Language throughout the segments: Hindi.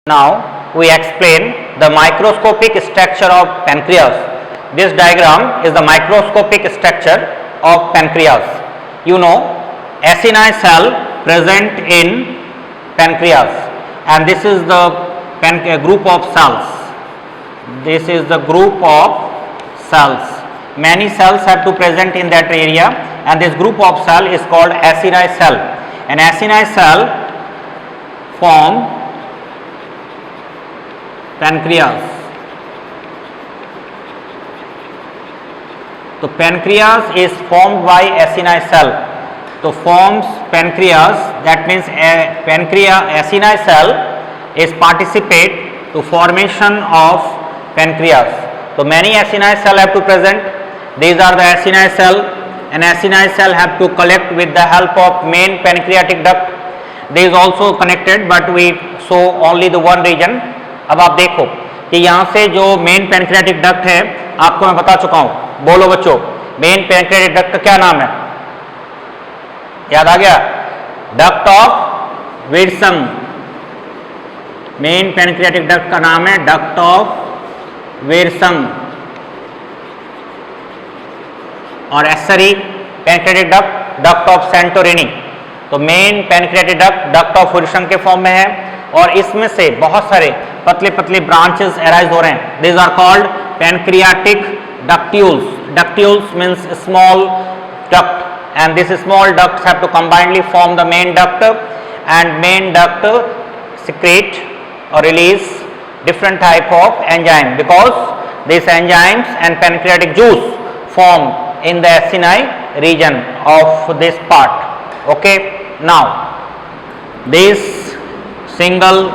Now we explain the microscopic structure of pancreas. This diagram is the microscopic structure of pancreas. You know, acini cell present in pancreas, and this is the group of cells. This is the group of cells. Many cells have to present in that area, and this group of cell is called acini cell. An acini cell form pancreas. So pancreas is formed by acini cell. So forms pancreas, that means acini cell is participate to formation of pancreas. So many acini cell have to present. These are the acini cell. An acini cell have to collect with the help of main pancreatic duct. This is also connected, but we show only the one region. अब आप देखो कि यहाँ से जो मेन पैनक्रियाटिक डक्ट है आपको मैं बता चुका हूँ. बोलो बच्चों, मेन पैनक्रियाटिक डक्ट का क्या नाम है? याद आ गया? Duct of Wilson. Main pancreatic duct का नाम है डक्ट ऑफ विल्सन. और accessory pancreatic duct duct of Santorini. तो main pancreatic duct duct of Wilson के फॉर्म में है, और इसमें से बहुत सारे पतले पतले ब्रांचेस अराइज हो रहे हैं. This are called pancreatic ductules. Ductules means small duct, and these small ducts have to combinedly form the main duct, and main duct secrete or release different type of enzyme, because these enzymes and pancreatic juice form in the acini region of this part. Okay, now this single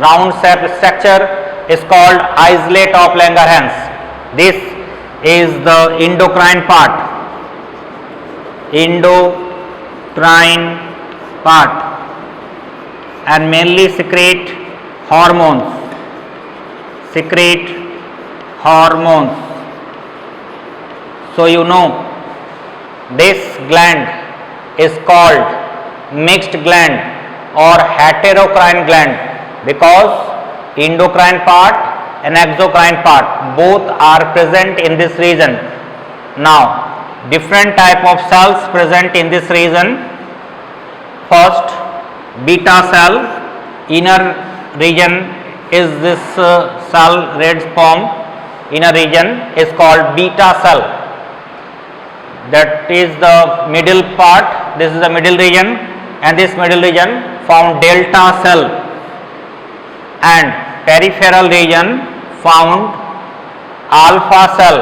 round shaped structure is called islets of Langerhans. This is the endocrine part. Endocrine part, and mainly secrete hormones. Secrete hormones. So you know this gland is called mixed gland or heterocrine gland, because endocrine part and exocrine part both are present in this region. Now different type of cells present in this region. First, beta cell. Inner region is this cell red form. Inner region is called beta cell. That is the middle part. This is the middle region, and this middle region found delta cell, and peripheral region found alpha cell,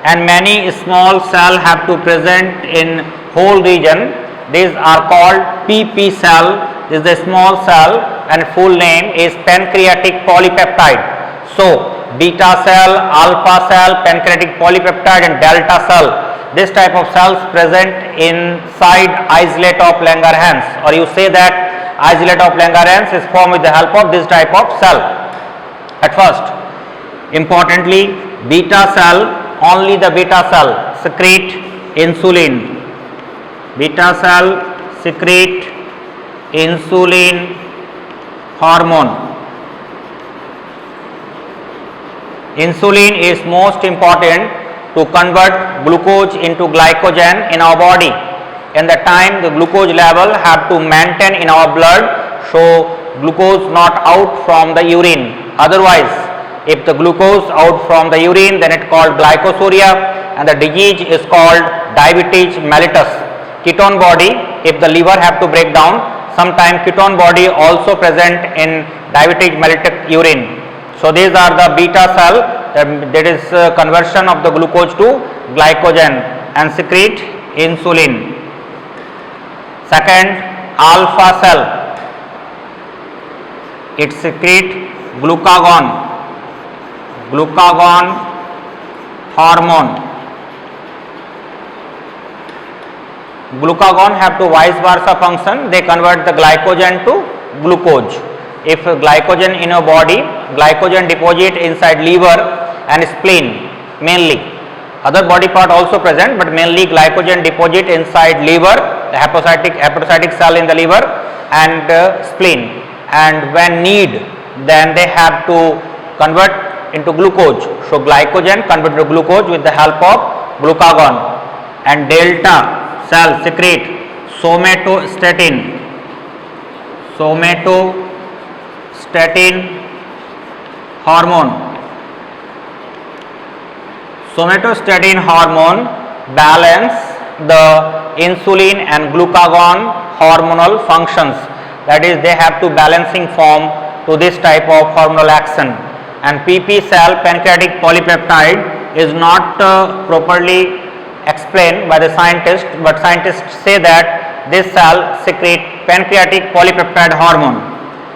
and many small cell have to present in whole region. These are called PP cell. This is the small cell, and full name is pancreatic polypeptide. So beta cell, alpha cell, pancreatic polypeptide, and delta cell. This type of cells present inside islet of Langerhans, or you say that islet of Langerhans is formed with the help of this type of cell. At first, importantly, beta cell, only the beta cell secrete insulin. Beta cell secrete insulin hormone. Insulin is most important to convert glucose into glycogen in our body. In the time the glucose level have to maintain in our blood, so glucose not out from the urine. Otherwise, if the glucose out from the urine, then it called glycosuria, and the disease is called diabetes mellitus. Ketone body, if the liver have to break down, sometime ketone body also present in diabetes mellitus urine. So these are the beta cell, that is conversion of the glucose to glycogen and secrete insulin. Second, alpha cell, it secrete glucagon. Glucagon hormone. Glucagon have to vice versa function. They convert the glycogen to glucose. If glycogen in your body, glycogen deposit inside liver and spleen mainly. Other body part also present, but mainly glycogen deposit inside liver, the hepatocytic cell in the liver, and spleen. And when need, then they have to convert into glucose. So glycogen convert to glucose with the help of glucagon, and delta cell secrete somatostatin hormone. Somatostatin hormone balance the insulin and glucagon hormonal functions. That is, they have to balancing form to this type of hormonal action. And PP cell pancreatic polypeptide is not properly explained by the scientist, but scientists say that this cell secrete pancreatic polypeptide hormone.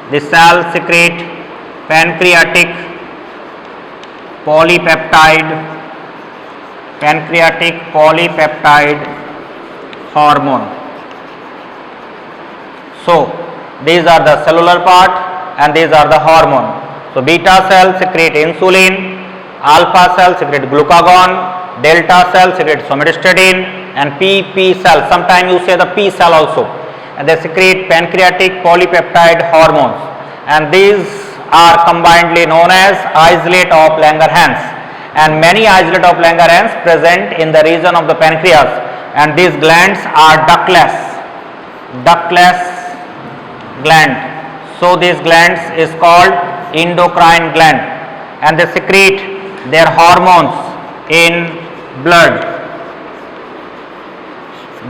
This cell secrete pancreatic polypeptide hormone. So these are the cellular part and these are the hormone. So beta cell secrete insulin, alpha cell secrete glucagon, delta cell secrete somatostatin, and PP cell, sometimes you say the P cell also, and they secrete pancreatic polypeptide hormones, and these are combinedly known as isolate of Langerhans, and many isolate of Langerhans present in the region of the pancreas, and these glands are ductless gland. So these glands is called endocrine gland, and they secrete their hormones in blood.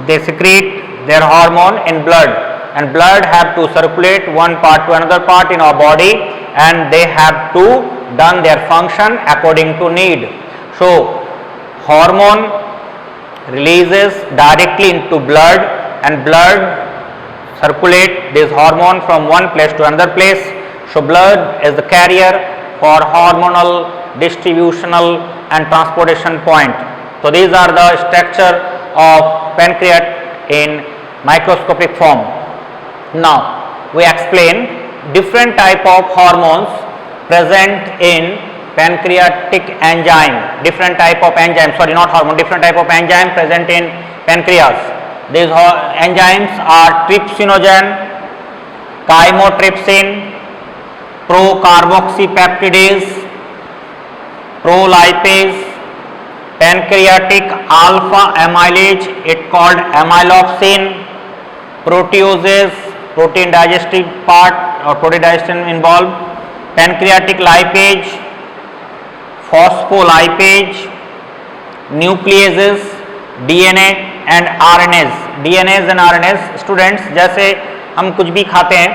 They secrete their hormone in blood, and blood have to circulate one part to another part in our body, and they have to done their function according to need. So hormone releases directly into blood, and blood circulate this hormone from one place to another place. So blood is the carrier for hormonal distributional and transportation point. So these are the structure of pancreas in microscopic form. Now we explain different type of hormones present in pancreatic enzyme. Different type of enzyme present in pancreas. These enzymes are trypsinogen, chymotrypsin, procarboxypeptidase, prolipase, pancreatic alpha amylase, it called amylopsin, proteases, protein digestive part or protein digestion involved, pancreatic lipase, phospholipase, nucleases, DNA and RNAs. DNAs and RNAs students, जैसे हम कुछ भी खाते हैं,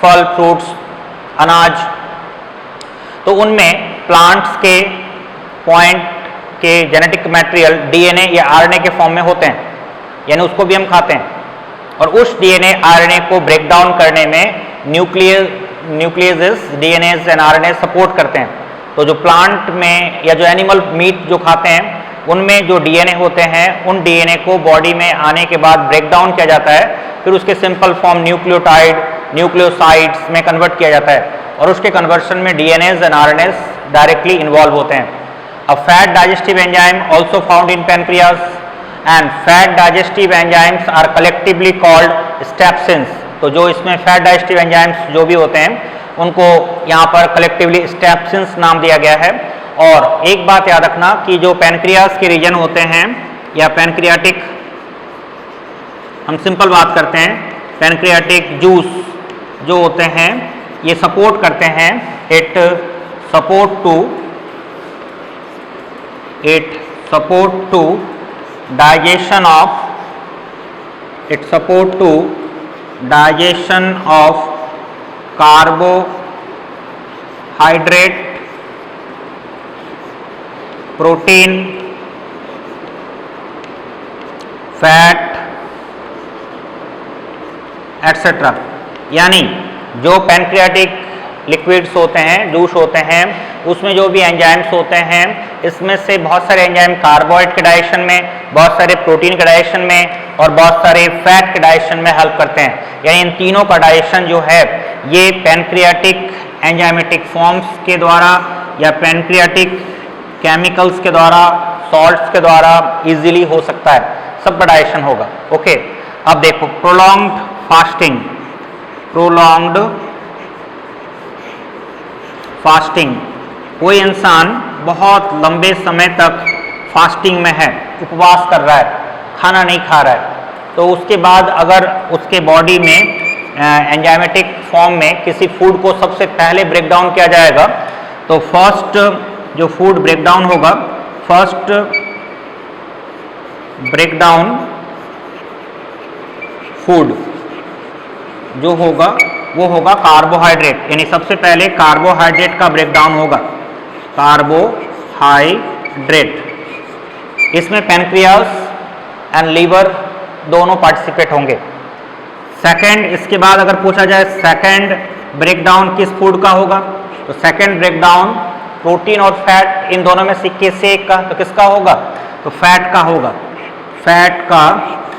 फल, फ्रूट्स, अनाज, तो उनमें प्लांट्स के पॉइंट के जेनेटिक मटेरियल डीएनए या आरएनए के फॉर्म में होते हैं, यानी उसको भी हम खाते हैं, और उस डीएनए आरएनए को ब्रेक डाउन करने में nucleases DNS and RNA support करते हैं. तो जो प्लांट में या जो एनिमल मीट जो खाते हैं उनमें जो डीएनए होते हैं, उन डीएनए को बॉडी में आने के बाद ब्रेक डाउन किया जाता है, फिर उसके सिंपल फॉर्म न्यूक्लियोटाइड, न्यूक्लियोसाइड्स में कन्वर्ट किया जाता है, और उसके कन्वर्शन में DNS and RNS directly involve होते हैं. A fat digestive enzyme also found in pancreas, and fat digestive enzymes are collectively called स्टेप्सिन्स. तो जो इसमें फैट डाइजेस्टिव एंजाइम्स जो भी होते हैं उनको यहाँ पर कलेक्टिवली स्टेप्सिन्स नाम दिया गया है. और एक बात याद रखना कि जो पैनक्रियास के रीजन होते हैं या पैनक्रियाटिक, हम सिंपल बात करते हैं, पैनक्रियाटिक जूस जो होते हैं ये सपोर्ट करते हैं, it support to digestion of carbohydrate, protein, fat etcetera. यानी जो पैनक्रियाटिक लिक्विड्स होते हैं, जूस होते हैं, उसमें जो भी एंजाइम्स होते हैं, इसमें से बहुत सारे एंजाइम कार्बोहाइड्रेट के डाइजेशन में, बहुत सारे प्रोटीन के डाइजेशन में और बहुत सारे फैट के डाइजेशन में हेल्प करते हैं. यानी इन तीनों का डाइजेशन जो है ये पैनक्रियाटिक एंजाइमेटिक फॉर्म्स के द्वारा या पैनक्रियाटिक केमिकल्स के द्वारा, सॉल्ट्स के द्वारा इजीली हो सकता है, सबका डाइजेशन होगा. ओके, अब देखो प्रोलॉन्ग्ड फास्टिंग, कोई इंसान बहुत लंबे समय तक फास्टिंग में है, उपवास कर रहा है, खाना नहीं खा रहा है, तो उसके बाद अगर उसके बॉडी में एंजाइमेटिक फॉर्म में किसी फूड को सबसे पहले ब्रेक डाउन किया जाएगा, तो फर्स्ट जो फूड ब्रेक डाउन होगा, फर्स्ट ब्रेक डाउन फूड जो होगा वो होगा कार्बोहाइड्रेट, यानी सबसे पहले कार्बोहाइड्रेट का ब्रेक डाउन होगा, कार्बोहाइड्रेट। इसमें पैनक्रियास एंड लीवर दोनों पार्टिसिपेट होंगे। सेकंड, इसके बाद अगर पूछा जाए सेकंड ब्रेक डाउन किस फूड का होगा, तो सेकंड ब्रेक डाउन प्रोटीन और फैट, इन दोनों में से एक का, तो किसका होगा, तो फैट का होगा, फैट का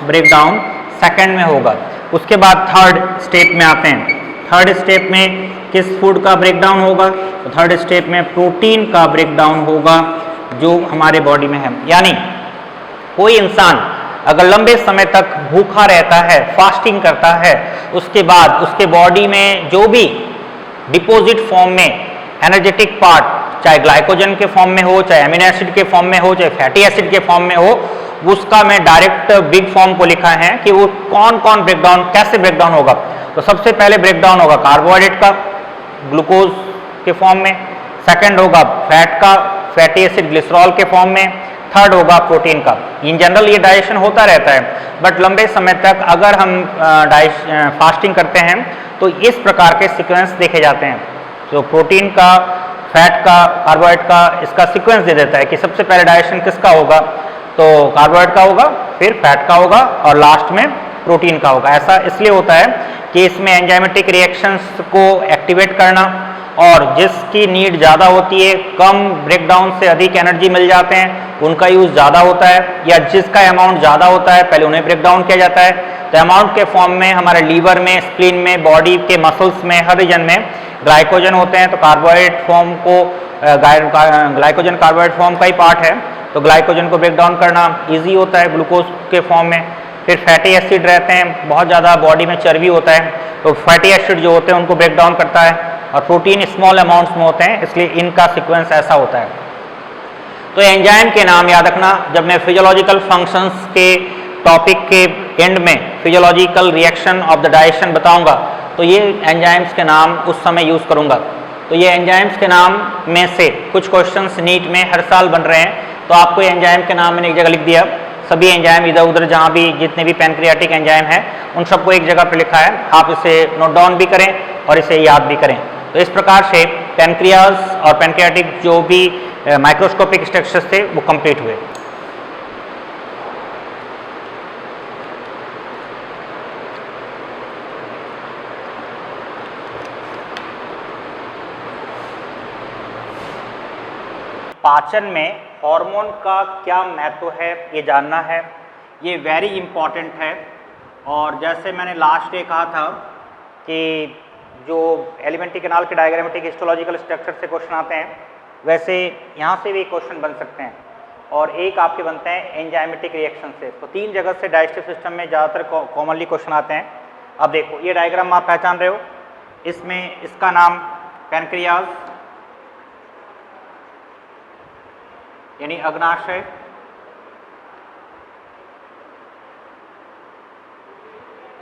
ब्रेक डाउन सेकंड में होगा। उसके बाद थर्ड स्टेप में आते हैं, थर्ड स्टेप में किस फूड का ब्रेक डाउन होगा, तो थर्ड स्टेप में प्रोटीन का ब्रेक डाउन होगा जो हमारे बॉडी में है। यानी कोई इंसान अगर लंबे समय तक भूखा रहता है, फास्टिंग करता है, उसके बाद उसके बॉडी में जो भी डिपॉजिट फॉर्म में एनर्जेटिक पार्ट, चाहे ग्लाइकोजन के फॉर्म में हो, चाहे एमिनो एसिड के फॉर्म में हो, चाहे फैटी एसिड के फॉर्म में हो, उसका मैं डायरेक्ट बिग फॉर्म को लिखा है कि वो कौन कौन ब्रेकडाउन, कैसे ब्रेकडाउन होगा। तो सबसे पहले ब्रेकडाउन होगा कार्बोहाइड्रेट का ग्लूकोज के फॉर्म में, सेकंड होगा फैट का, फैटी एसिड ग्लिसरॉल के फॉर्म में, थर्ड होगा प्रोटीन का। इन जनरल ये डाइजेशन होता रहता है, बट लंबे समय तक अगर हम फास्टिंग करते हैं तो इस प्रकार के सीक्वेंस देखे जाते हैं। तो प्रोटीन का, फैट का, कार्बोहाइड्रेट का, इसका सीक्वेंस दे देता है कि सबसे पहले डाइजेशन किसका होगा, तो कार्बोहाइड्रेट का होगा, फिर फैट का होगा और लास्ट में प्रोटीन का होगा। ऐसा इसलिए होता है कि इसमें एंजाइमेटिक रिएक्शंस को एक्टिवेट करना, और जिसकी नीड ज़्यादा होती है, कम ब्रेकडाउन से अधिक एनर्जी मिल जाते हैं, उनका यूज़ ज़्यादा होता है, या जिसका अमाउंट ज़्यादा होता है पहले उन्हें ब्रेकडाउन किया जाता है। तो अमाउंट के फॉर्म में हमारे लीवर में, स्प्लीन में, बॉडी के मसल्स में, हर रीजन में ग्लाइकोजन होते हैं। तो कार्बोहाइड्रेट फॉर्म को, ग्लाइकोजन कार्बोहाइड्रेट फॉर्म का ही पार्ट है, तो ग्लाइकोजन को ब्रेक डाउन करना ईजी होता है ग्लूकोज के फॉर्म में। फिर फैटी एसिड रहते हैं, बहुत ज़्यादा बॉडी में चर्बी होता है, तो फैटी एसिड जो होते हैं उनको ब्रेक डाउन करता है, और प्रोटीन स्मॉल अमाउंट्स में होते हैं, इसलिए इनका सीक्वेंस ऐसा होता है। तो एंजाइम के नाम याद रखना, जब मैं फिजियोलॉजिकल फंक्शंस के टॉपिक के एंड में physiological reaction of the digestion बताऊंगा, तो ये एंजाइम्स के नाम उस समय यूज़ करूंगा। तो ये एंजाइम्स के नाम में से कुछ क्वेश्चंस नीट में हर साल बन रहे हैं, तो आपको एंजाइम के नाम मैंने एक जगह लिख दिया। सभी एंजाइम इधर उधर जहाँ भी जितने भी पैनक्रियाटिक एंजाइम हैं उन सबको एक जगह पर लिखा है, आप इसे नोट डाउन भी करें और इसे याद भी करें। तो इस प्रकार से पैनक्रियाज और पैनक्रियाटिक जो भी माइक्रोस्कोपिक स्ट्रक्चर्स थे वो कंप्लीट हुए। पाचन में हार्मोन का क्या महत्व है ये जानना है, ये वेरी इम्पॉर्टेंट है। और जैसे मैंने लास्ट डे कहा था कि जो एलिमेंट्री कैनाल के डायग्रामेटिक हिस्टोलॉजिकल स्ट्रक्चर से क्वेश्चन आते हैं, वैसे यहाँ से भी क्वेश्चन बन सकते हैं, और एक आपके बनते हैं एंजाइमेटिक रिएक्शन से। तो तीन जगह से डाइजेस्टिव सिस्टम में ज़्यादातर कॉमनली क्वेश्चन आते हैं। अब देखो ये डायग्राम आप पहचान रहे हो, इसमें इसका नाम पैनक्रियाज यानी अग्नाशय,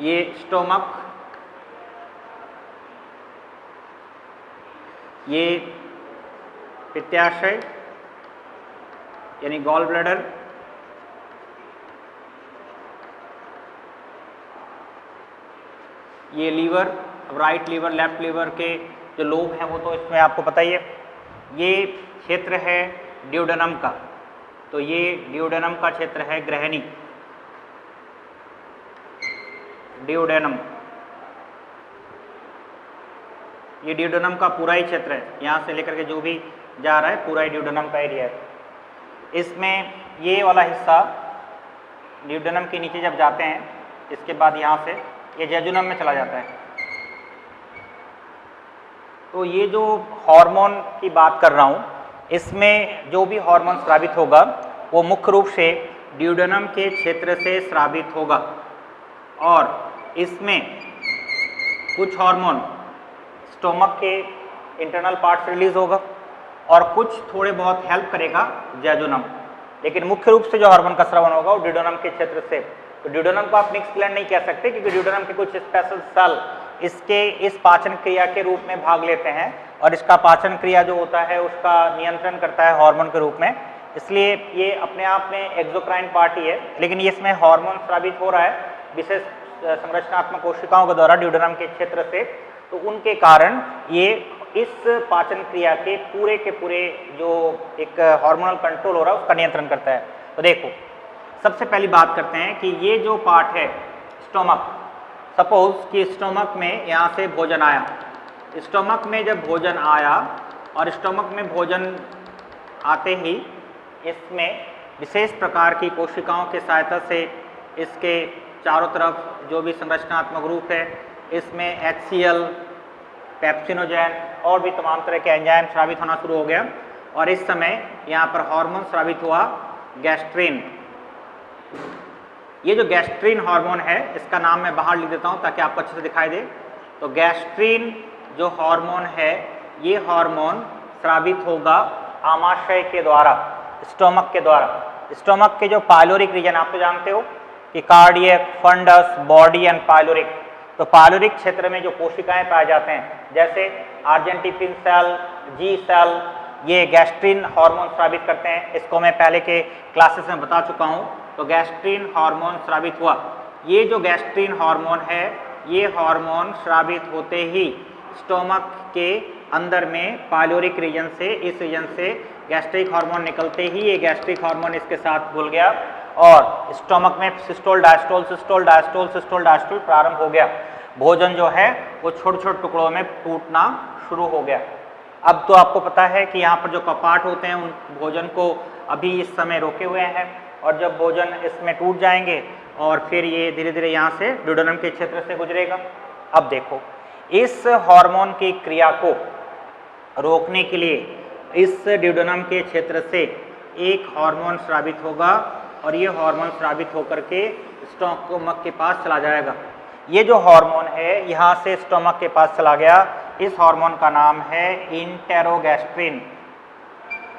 ये स्टोमक, ये पित्ताशय यानी गॉल ब्लैडर, ये liver, right liver, left liver के जो लोब हैं वो तो इसमें आपको पता ही है। ये क्षेत्र है ड्यूडेनम का, तो ये ड्यूडेनम का क्षेत्र है, ग्रहणी ड्यूडेनम, ये ड्यूडेनम का पूरा ही क्षेत्र है, यहाँ से लेकर के जो भी जा रहा है पूरा ही ड्यूडेनम का एरिया है। इसमें ये वाला हिस्सा ड्यूडेनम के नीचे जब जाते हैं, इसके बाद यहाँ से ये जेजुनम में चला जाता है। तो ये जो हार्मोन की बात कर रहा हूँ, इसमें जो भी हार्मोन स्रावित होगा वो मुख्य रूप से ड्यूडेनम के क्षेत्र से स्रावित होगा, और इसमें कुछ हार्मोन स्टोमक के इंटरनल पार्ट से रिलीज होगा और कुछ थोड़े बहुत हेल्प करेगा जैजुनम, लेकिन मुख्य रूप से जो हार्मोन का स्रावन होगा वो ड्यूडेनम के क्षेत्र से। तो ड्यूडेनम को आप मिक्स ग्लैंड नहीं कह सकते, क्योंकि ड्यूडेनम के कुछ स्पेशल सेल इसके इस पाचन क्रिया के रूप में भाग लेते हैं और इसका पाचन क्रिया जो होता है उसका नियंत्रण करता है हार्मोन के रूप में, इसलिए ये अपने आप में एक्सोक्राइन पार्ट ही है। लेकिन इसमें हार्मोन स्रावित हो रहा है विशेष संरचनात्मक कोशिकाओं के द्वारा ड्यूडेनम के क्षेत्र से, तो उनके कारण ये इस पाचन क्रिया के पूरे जो एक हार्मोनल कंट्रोल हो रहा है उसका नियंत्रण करता है। तो देखो सबसे पहली बात करते हैं कि ये जो पार्ट है स्टोमक, सपोज कि स्टोमक में यहाँ से भोजन आया, स्टोमक में जब भोजन आया और स्टोमक में भोजन आते ही इसमें विशेष प्रकार की कोशिकाओं के सहायता से इसके चारों तरफ जो भी संरचनात्मक रूप है इसमें HCl, पेप्सिनोजेन और भी तमाम तरह के एंजाइम स्रावित होना शुरू हो गया और इस समय यहाँ पर हार्मोन स्रावित हुआ गैस्ट्रिन। ये जो गैस्ट्रिन हार्मोन है इसका नाम मैं बाहर लिख देता हूँ ताकि आपको अच्छे से दिखाई दे। तो गैस्ट्रिन जो हार्मोन है ये हार्मोन स्रावित होगा आमाशय के द्वारा, स्टोमक के द्वारा। स्टोमक के जो पाइलोरिक रीजन आप तो जानते हो कि cardiac, fundus, body and pyloric, तो पाइलोरिक क्षेत्र में जो कोशिकाएं पाए जाते हैं जैसे आर्जेंटिफिन सेल, जी सेल, ये गैस्ट्रिन हार्मोन स्रावित करते हैं। इसको मैं पहले के क्लासेस में बता चुका हूँ। तो गैस्ट्रिन हार्मोन स्रावित हुआ, ये जो गैस्ट्रिन हार्मोन है ये हार्मोन स्रावित होते ही स्टोमक के अंदर में पाइलोरिक रीजन से, इस रीजन से गैस्ट्रिक हार्मोन निकलते ही ये गैस्ट्रिक हार्मोन इसके साथ घुल गया और स्टोमक में systole diastole systole diastole systole diastole प्रारंभ हो गया। भोजन जो है वो छोटे छोटे टुकड़ों में टूटना शुरू हो गया। अब तो आपको पता है कि यहाँ पर जो कपाट होते हैं उन भोजन को अभी इस समय रोके हुए हैं और जब भोजन इसमें टूट जाएंगे और फिर ये धीरे धीरे यहाँ से ड्यूडेनम के क्षेत्र से गुजरेगा। अब देखो इस हार्मोन की क्रिया को रोकने के लिए इस ड्यूडेनम के क्षेत्र से एक हार्मोन स्रावित होगा और ये हार्मोन स्रावित होकर के स्टोमक के पास चला जाएगा। ये जो हार्मोन है यहाँ से स्टोमक के पास चला गया, इस हार्मोन का नाम है इंटेरोगैस्ट्रिन।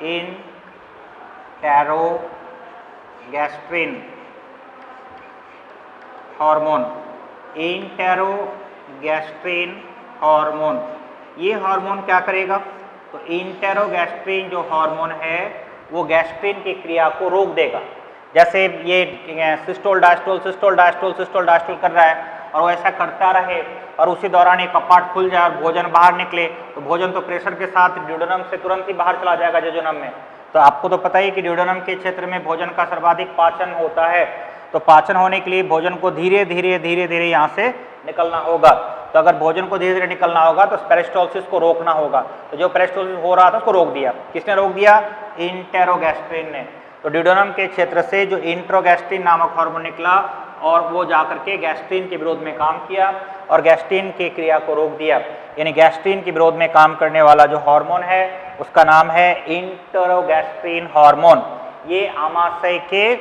इंटेरोगैस्ट्रिन हार्मोन, इंटेरोगैस्ट्रिन हार्मोन। ये हार्मोन क्या करेगा? तो इंटेरोगैस्ट्रिन जो हार्मोन है वो गैस्ट्रिन की क्रिया को रोक देगा। जैसे ये systole diastole systole diastole systole diastole कर रहा है और वो ऐसा करता रहे और उसी दौरान एक कपाट खुल जाए और भोजन बाहर निकले, तो भोजन तो प्रेशर के साथ ड्यूडेनम से तुरंत ही बाहर चला जाएगा जेजुनम में। तो आपको तो पता ही कि ड्यूडेनम के क्षेत्र में भोजन का सर्वाधिक पाचन होता है, तो पाचन होने के लिए भोजन को धीरे धीरे यहाँ से निकलना होगा। तो अगर भोजन को धीरे धीरे निकलना होगा तो पेरिस्टाल्सिस को रोकना होगा। तो जो पेरिस्टाल्सिस हो रहा था उसको रोक दिया। किसने रोक दिया? इंटेरोगैस्ट्रिन ने। तो ड्यूडेनम के क्षेत्र से जो इंट्रोगैस्ट्रिन नामक हार्मोन निकला और वो जाकर के गैस्ट्रिन के विरोध में काम किया और गैस्ट्रिन की क्रिया को रोक दिया। यानी गैस्ट्रिन के विरोध में काम करने वाला जो हार्मोन है उसका नाम है इंटेरोगैस्ट्रिन हार्मोन। ये आमाशय के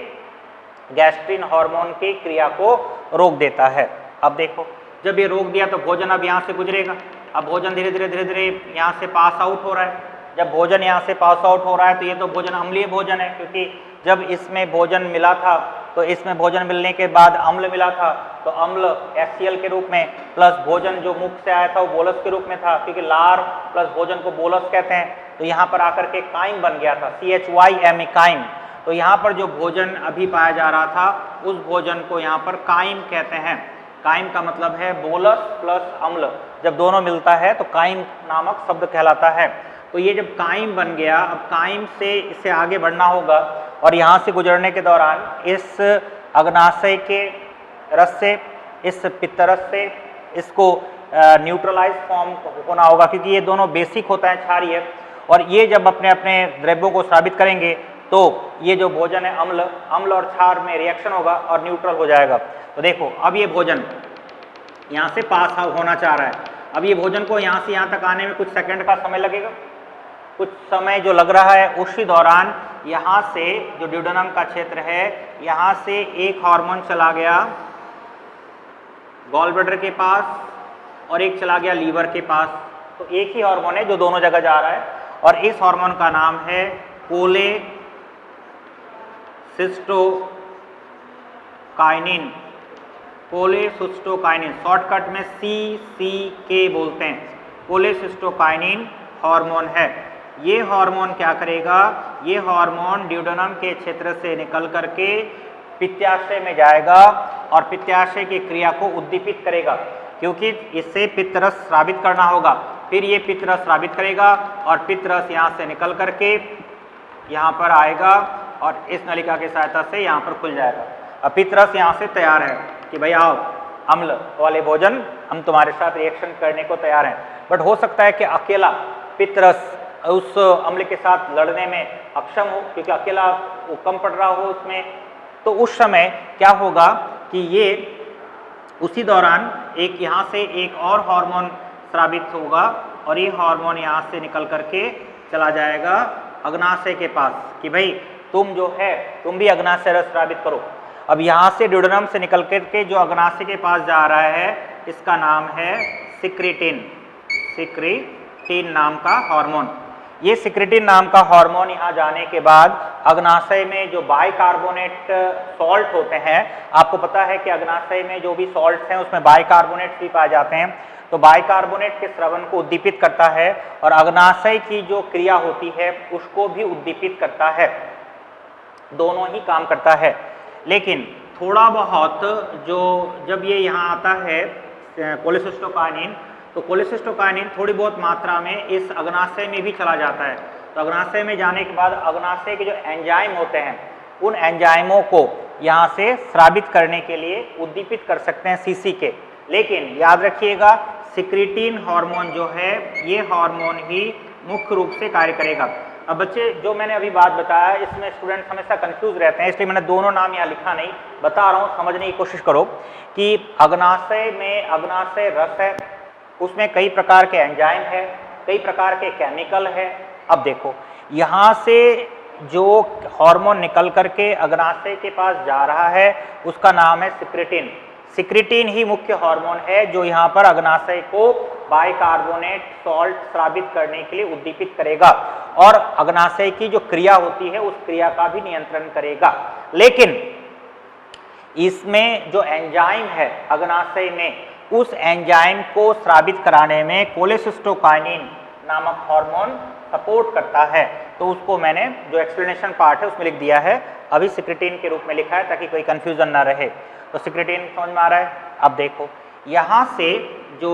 गैस्ट्रिन हार्मोन की क्रिया को रोक देता है। अब देखो जब ये रोक दिया तो भोजन अब यहाँ से गुजरेगा। अब भोजन धीरे धीरे यहाँ से पास आउट हो रहा है। जब भोजन यहाँ से पास आउट हो रहा है तो ये तो भोजन अम्लीय भोजन है, क्योंकि जब इसमें भोजन मिला था तो इसमें भोजन मिलने के बाद अम्ल मिला था, तो अम्ल HCl के रूप में प्लस भोजन जो मुख से आया था वो बोलस के रूप में था, क्योंकि लार प्लस भोजन को बोलस कहते हैं। तो यहाँ पर आकर के काइम बन गया था, CHYME काइम। तो यहाँ पर जो भोजन अभी पाया जा रहा था उस भोजन को यहाँ पर काइम कहते हैं। काइम का मतलब है बोलस प्लस अम्ल, जब दोनों मिलता है तो काइम नामक शब्द कहलाता है। तो ये जब काइम बन गया, अब काइम से इसे आगे बढ़ना होगा और यहाँ से गुजरने के दौरान इस अग्नाशय के रस से, इस पित्तरस से इसको न्यूट्रलाइज फॉर्म होना होगा, क्योंकि ये दोनों बेसिक होता है क्षारीय, और ये जब अपने अपने द्रव्यों को स्रावित करेंगे तो ये जो भोजन है अम्ल और क्षार में रिएक्शन होगा और न्यूट्रल हो जाएगा। तो देखो अब ये भोजन यहाँ से पास होना चाह रहा है। अब ये भोजन को यहाँ से यहाँ तक आने में कुछ सेकंड का समय लगेगा। कुछ समय जो लग रहा है उसी दौरान यहाँ से जो ड्यूडेनम का क्षेत्र है यहाँ से एक हार्मोन चला गया गॉल ब्लैडर के पास और एक चला गया लीवर के पास। तो तो एक ही हार्मोन है जो दोनों जगह जा रहा है और इस हार्मोन का नाम है कोलेसिस्टोकाइनिन। कोलेसिस्टोकाइनिन शॉर्टकट में CCK बोलते हैं। कोलेसिस्टोकाइनिन हार्मोन है। ये हार्मोन क्या करेगा, ये हार्मोन ड्यूडेनम के क्षेत्र से निकल करके पित्ताशय में जाएगा और पित्ताशय की क्रिया को उद्दीपित करेगा, क्योंकि इससे पित्तरस स्रावित करना होगा। फिर ये पित्तरस स्रावित करेगा और पित्तरस यहाँ से निकल करके यहाँ पर आएगा और इस नलिका की सहायता से यहाँ पर खुल जाएगा। अब पित्तरस यहाँ से तैयार है कि भाई आओ, अम्ल वाले भोजन हम तुम्हारे साथ रिएक्शन करने को तैयार हैं। बट हो सकता है कि अकेला पित्तरस उस अम्ल के साथ लड़ने में अक्षम हो, क्योंकि अकेला वो कम पड़ रहा हो उसमें। तो उस समय क्या होगा कि ये उसी दौरान एक यहाँ से एक और हार्मोन स्रावित होगा और ये हार्मोन यहाँ से निकल करके चला जाएगा अग्नाशय के पास कि भाई तुम जो है तुम भी अग्नाशय रस स्रावित करो। अब यहाँ से ड्यूडेनम से निकल करके जो अग्नाशय के पास जा रहा है इसका नाम है सिक्रीटिन। सिक्रीटिन नाम का हार्मोन। ये सिक्रीटिन नाम का हार्मोन यहाँ जाने के बाद अग्नाशय में जो बाइकार्बोनेट सॉल्ट होते हैं, आपको पता है कि अग्नाशय में जो भी सॉल्ट्स हैं उसमें बाइकार्बोनेट भी पाए जाते हैं, तो बाइकार्बोनेट के स्रवण को उद्दीपित करता है और अग्नाशय की जो क्रिया होती है उसको भी उद्दीपित करता है। दोनों ही काम करता है। लेकिन थोड़ा बहुत जो जब ये यहाँ आता है कोलेसिस्टोकाइनिन, तो कोलेसिस्टोकाइनिन थोड़ी बहुत मात्रा में इस अग्नाशय में भी चला जाता है। तो अग्नाशय में जाने के बाद अग्नाशय के जो एंजाइम होते हैं उन एंजाइमों को यहाँ से स्रावित करने के लिए उद्दीपित कर सकते हैं CCK। लेकिन याद रखिएगा सिक्रीटिन हार्मोन जो है ये हार्मोन ही मुख्य रूप से कार्य करेगा। अब बच्चे जो मैंने अभी बात बताया इसमें स्टूडेंट्स हमेशा कंफ्यूज रहते हैं, इसलिए मैंने दोनों नाम यहाँ लिखा नहीं, बता रहा हूँ, समझने की कोशिश करो कि अग्नाशय में अग्नाशय रस है, उसमें कई प्रकार के एंजाइम है, कई प्रकार के केमिकल है। अब देखो यहाँ से जो हार्मोन निकल करके अग्नाशय के पास जा रहा है उसका नाम है सिक्रीटिन। सिक्रीटिन ही मुख्य हार्मोन है जो यहाँ पर अग्नाशय को बाइकार्बोनेट सॉल्ट स्रावित करने के लिए उद्दीपित करेगा और अग्नाशय की जो क्रिया होती है उस क्रिया का भी नियंत्रण करेगा। लेकिन इसमें जो एंजाइम है अग्नाशय में, उस एंजाइम को स्रावित कराने में कोलेसिस्टोकाइनिन नामक हार्मोन सपोर्ट करता है। तो उसको मैंने जो एक्सप्लेनेशन पार्ट है उसमें लिख दिया है, अभी सिक्रीटिन के रूप में लिखा है ताकि कोई कंफ्यूजन ना रहे। तो सिक्रीटिन समझ में आ रहा है। अब देखो यहाँ से जो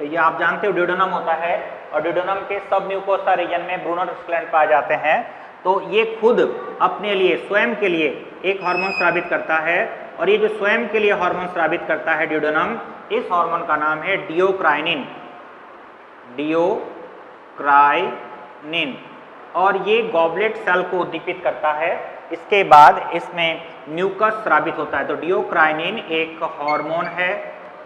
ये आप जानते हो ड्यूडेनम होता है और ड्यूडेनम के सब म्यूकोसा रीजन में ब्रूनर ग्लैंड पाए जाते हैं, तो ये खुद अपने लिए स्वयं के लिए एक हार्मोन स्रावित करता है और ये जो स्वयं के लिए हार्मोन स्रावित करता है ड्यूडेनम, इस हार्मोन का नाम है डियोक्राइनिन। डियोक्राइनिन और ये गॉबलेट सेल को उद्दीपित करता है। इसके बाद इसमें म्यूकस स्रावित होता है। तो डियोक्राइनिन एक हार्मोन है,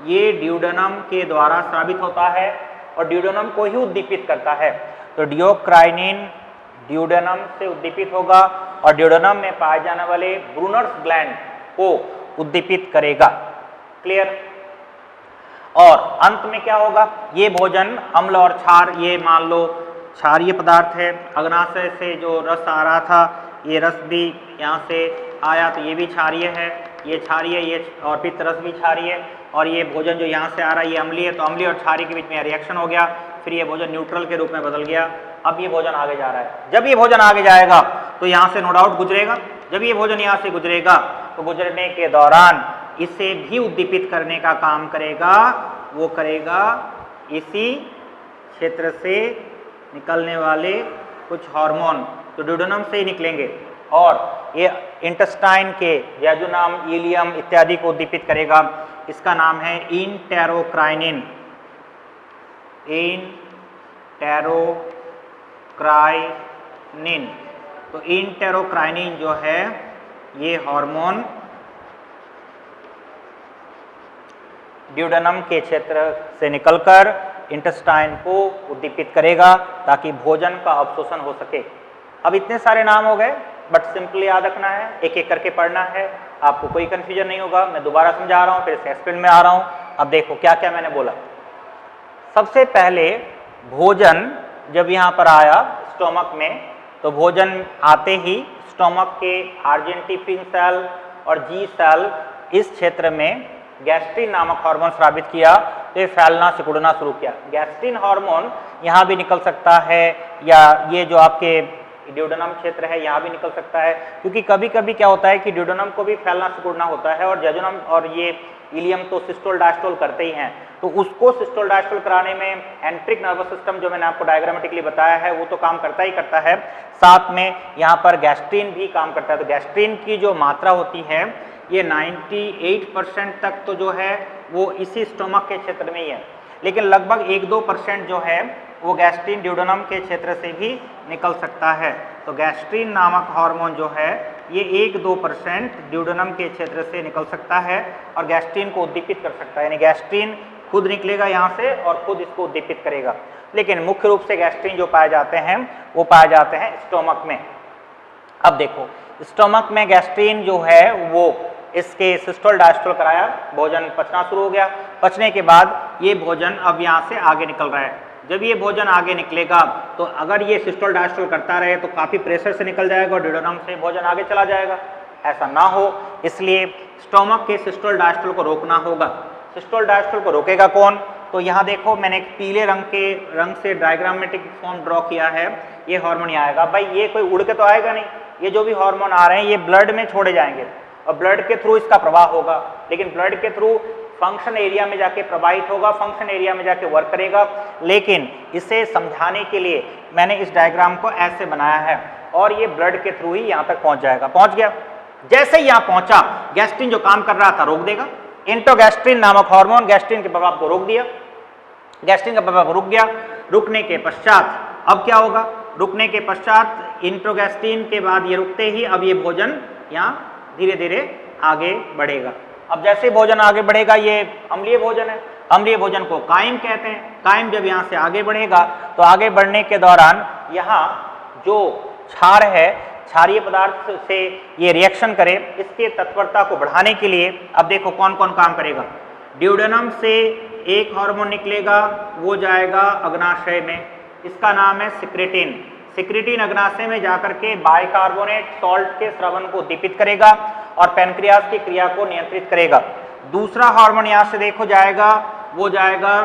ये ड्यूडेनम के द्वारा स्रावित होता है और ड्यूडेनम को ही उद्दीपित करता है। तो डियोक्राइनिन ड्यूडेनम से उद्दीपित होगा और ड्यूडेनम में पाए जाने वाले ब्रूनर्स ग्लैंड को उद्दीपित करेगा। क्लियर। और अंत में क्या होगा, ये भोजन अम्ल और क्षार, ये मान लो क्षारीय पदार्थ है, अग्नाशय से जो रस आ रहा था ये रस भी यहाँ से आया तो ये भी क्षारीय है, ये क्षारीय, ये और पित्त रस भी क्षारीय है और ये भोजन जो यहाँ से आ रहा है ये अम्लीय है, तो अम्लीय और क्षारीय के बीच में रिएक्शन हो गया, फिर ये भोजन न्यूट्रल के रूप में बदल गया। अब ये भोजन आगे जा रहा है। जब ये भोजन आगे जाएगा तो यहाँ से नो डाउट गुजरेगा। जब ये भोजन यहाँ से गुजरेगा तो गुजरने के दौरान इसे भी उद्दीपित करने का काम करेगा, वो करेगा इसी क्षेत्र से निकलने वाले कुछ हार्मोन, तो ड्यूडेनम से ही निकलेंगे और ये इंटेस्टाइन के जेजुनम, इलियम इत्यादि को उद्दीपित करेगा। इसका नाम है इंटेरोक्राइनिन। इंटेरोक्राइनिन। तो इंटेरोक्राइनिन जो है ये हार्मोन ड्यूडेनम के क्षेत्र से निकलकर इंटेस्टाइन को उद्दीपित करेगा ताकि भोजन का अवशोषण हो सके। अब इतने सारे नाम हो गए, बट सिंपली याद रखना है, एक एक करके पढ़ना है, आपको कोई कंफ्यूजन नहीं होगा। मैं दोबारा समझा रहा हूँ, फिर से एक्सप्लेन में आ रहा हूँ। अब देखो क्या क्या मैंने बोला। सबसे पहले भोजन जब यहाँ पर आया स्टोमक में, तो भोजन आते ही स्टोमक के आर्जेंटिफिन सेल और जी सेल इस क्षेत्र में गैस्ट्रिन नामक हार्मोन स्रावित किया, तो ये फैलना सिकुड़ना शुरू किया। गैस्ट्रिन हार्मोन यहाँ भी निकल सकता है, या ये जो आपके ड्यूडेनम क्षेत्र है यहाँ भी निकल सकता है, क्योंकि कभी कभी क्या होता है कि ड्यूडेनम को भी फैलना सिकुड़ना होता है और जेजुनम और ये इलियम तो सिस्टोल डायस्टोल करते ही हैं, तो उसको सिस्टोल डायस्टोल कराने में एंट्रिक नर्वस सिस्टम जो मैंने आपको डायग्रामेटिकली बताया है वो तो काम करता ही करता है, साथ में यहाँ पर गैस्ट्रिन भी काम करता है। तो गैस्ट्रिन की जो मात्रा होती है ये 98% तक तो जो है वो इसी स्टोमक के क्षेत्र में ही है, लेकिन लगभग 1-2% जो है वो गैस्ट्रिन ड्यूडेनम के क्षेत्र से भी निकल सकता है। तो गैस्ट्रिन नामक हार्मोन जो है ये 1-2% ड्यूडेनम के क्षेत्र से निकल सकता है और गैस्ट्रिन को उद्दीपित कर सकता है, यानी गैस्ट्रिन खुद निकलेगा यहाँ से और खुद इसको उद्दीपित करेगा। लेकिन मुख्य रूप से गैस्ट्रिन जो पाए जाते हैं वो पाए जाते हैं स्टोमक में। अब देखो स्टोमक में गैस्ट्रिन जो है वो इसके सिस्टोल डायस्टोल कराया, भोजन पचना शुरू हो गया, पचने के बाद ये भोजन अब यहाँ से आगे निकल रहा है। जब ये भोजन आगे निकलेगा तो अगर ये सिस्टोल डायस्टोल करता रहे तो काफ़ी प्रेशर से निकल जाएगा और ड्यूडेनम से भोजन आगे चला जाएगा, ऐसा ना हो इसलिए स्टोमक के सिस्टोल डायस्टोल को रोकना होगा। सिस्टोल डायस्टोल को रोकेगा कौन? तो यहाँ देखो मैंने एक पीले रंग से डायग्रामेटिक फॉर्म ड्रॉ किया है, ये हार्मोन यहाँ आएगा। भाई ये कोई उड़ के तो आएगा नहीं, ये जो भी हार्मोन आ रहे हैं ये ब्लड में छोड़े जाएंगे और ब्लड के थ्रू इसका प्रवाह होगा, लेकिन ब्लड के थ्रू फंक्शन एरिया में जाके प्रवाहित होगा, फंक्शन एरिया में जाके वर्क करेगा। लेकिन इसे समझाने के लिए मैंने इस डायग्राम को ऐसे बनाया है और ये ब्लड के थ्रू ही यहाँ तक पहुँच जाएगा। पहुँच गया, जैसे ही यहाँ पहुँचा गैस्ट्रिन जो काम कर रहा था रोक देगा। इंट्रोगैस्ट्रिन नामक हार्मोन गैस्ट्रिन के प्रभाव को रोक दिया, गैस्ट्रिन का प्रभाव रुक गया। रुकने के पश्चात अब क्या होगा? रुकने के पश्चात इंट्रोगैस्ट्रिन के बाद ये रुकते ही अब ये भोजन यहाँ धीरे धीरे आगे बढ़ेगा। अब जैसे भोजन आगे बढ़ेगा, ये अम्लीय भोजन है, अम्लीय भोजन को काइम कहते हैं। काइम जब यहाँ से आगे बढ़ेगा तो आगे बढ़ने के दौरान यहाँ जो क्षार है, क्षारीय पदार्थ से ये रिएक्शन करे, इसके तत्परता को बढ़ाने के लिए अब देखो कौन कौन काम करेगा। ड्यूडेनम से एक हार्मोन निकलेगा, वो जाएगा अग्नाशय में, इसका नाम है सिक्रेटिन। सिक्रेटिन अग्नाशय में जाकर के बाइकार्बोनेट सॉल्ट के स्रवण को दीपित करेगा और पैनक्रियाज की क्रिया को नियंत्रित करेगा। दूसरा हार्मोन यहाँ से देखो जाएगा, वो जाएगा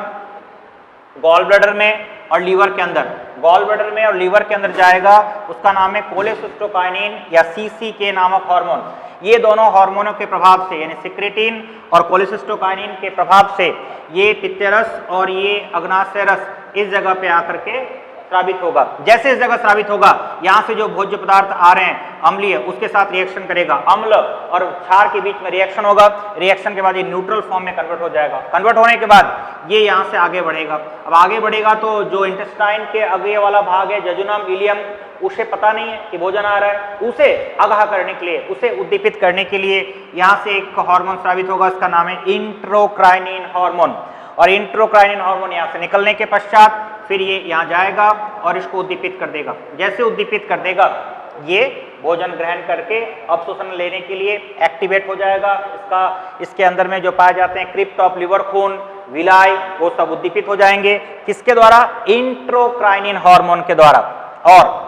गॉल ब्लैडर में और लीवर के अंदर। गॉल ब्लैडर में और लीवर के अंदर जाएगा, उसका नाम है कोलेसिस्टोकाइनिन या सीसीके नामक हार्मोन। ये दोनों हार्मोनों के प्रभाव से यानी सिक्रेटिन और कोलेसिस्टोकाइनिन के प्रभाव से ये पित्तरस और ये अग्नाशय रस इस जगह पे आकर के स्रावित होगा। जैसे इस जगह स्रावित होगा, यहाँ से जो भोज्य पदार्थ आ रहे हैं अम्लीय, उसके साथ रिएक्शन करेगा। अम्ल और क्षार के बीच में रिएक्शन होगा, रिएक्शन के बाद ये न्यूट्रल फॉर्म में कन्वर्ट हो जाएगा। कन्वर्ट होने के बाद ये यहाँ से आगे बढ़ेगा। अब आगे बढ़ेगा तो जो इंटेस्टाइन के अग्र वाला भाग है, जेजुनम, इलियम, उसे पता नहीं है कि भोजन आ रहा है, उसे आगाह करने के लिए, उसे उद्दीपित करने के लिए यहाँ से एक हार्मोन स्रावित होगा, इसका नाम है इंट्रोक्राइनिन हार्मोन। और इंट्रोक्राइनिन हार्मोन यहाँ से निकलने के पश्चात फिर ये यहाँ जाएगा और इसको उद्दीपित कर देगा। जैसे उद्दीपित कर देगा, ये भोजन ग्रहण करके अवशोषण लेने के लिए एक्टिवेट हो जाएगा। इसके अंदर में जो पाए जाते हैं क्रिप्ट ऑफ लिवर खून, विलाई, वो सब उद्दीपित हो जाएंगे। किसके द्वारा? इंट्रोक्राइनिन हार्मोन के द्वारा। और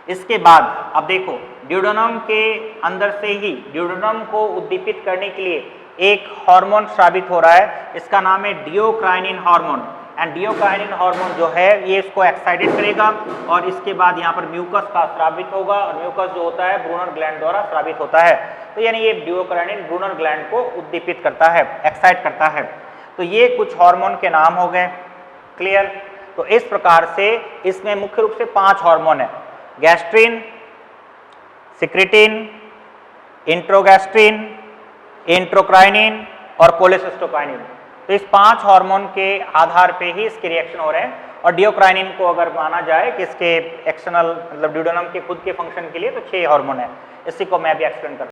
इसके बाद अब देखो ड्यूडेनम के अंदर से ही ड्यूडेनम को उद्दीपित करने के लिए एक हार्मोन स्रावित हो रहा है, इसका नाम है डियोक्राइनिन हार्मोन। एंड डियोक्राइनिन हार्मोन जो है ये इसको एक्साइटेड करेगा और इसके बाद यहाँ पर म्यूकस का स्रावित होगा और म्यूकस जो होता है ब्रूनर ग्लैंड द्वारा स्रावित होता है। तो यानी ये डियोक्राइनिन ब्रूनर ग्लैंड को उद्दीपित करता है, एक्साइट करता है। तो ये कुछ हार्मोन के नाम हो गए, क्लियर। तो इस प्रकार से इसमें मुख्य रूप से 5 हार्मोन है, गैस्ट्रिन, सिक्रेटिन, इंट्रोगैस्ट्रिन, इंट्रोक्राइनिन और कोलेसिस्टोकाइनिन। तो इस 5 हार्मोन के आधार पे ही इसके रिएक्शन हो रहे हैं। और डियोक्राइनिन को अगर माना जाए कि इसके एक्सटर्नल मतलब ड्यूडेनम के खुद के फंक्शन के लिए, तो 6 हार्मोन है। इसी को मैं भी एक्सप्लेन कर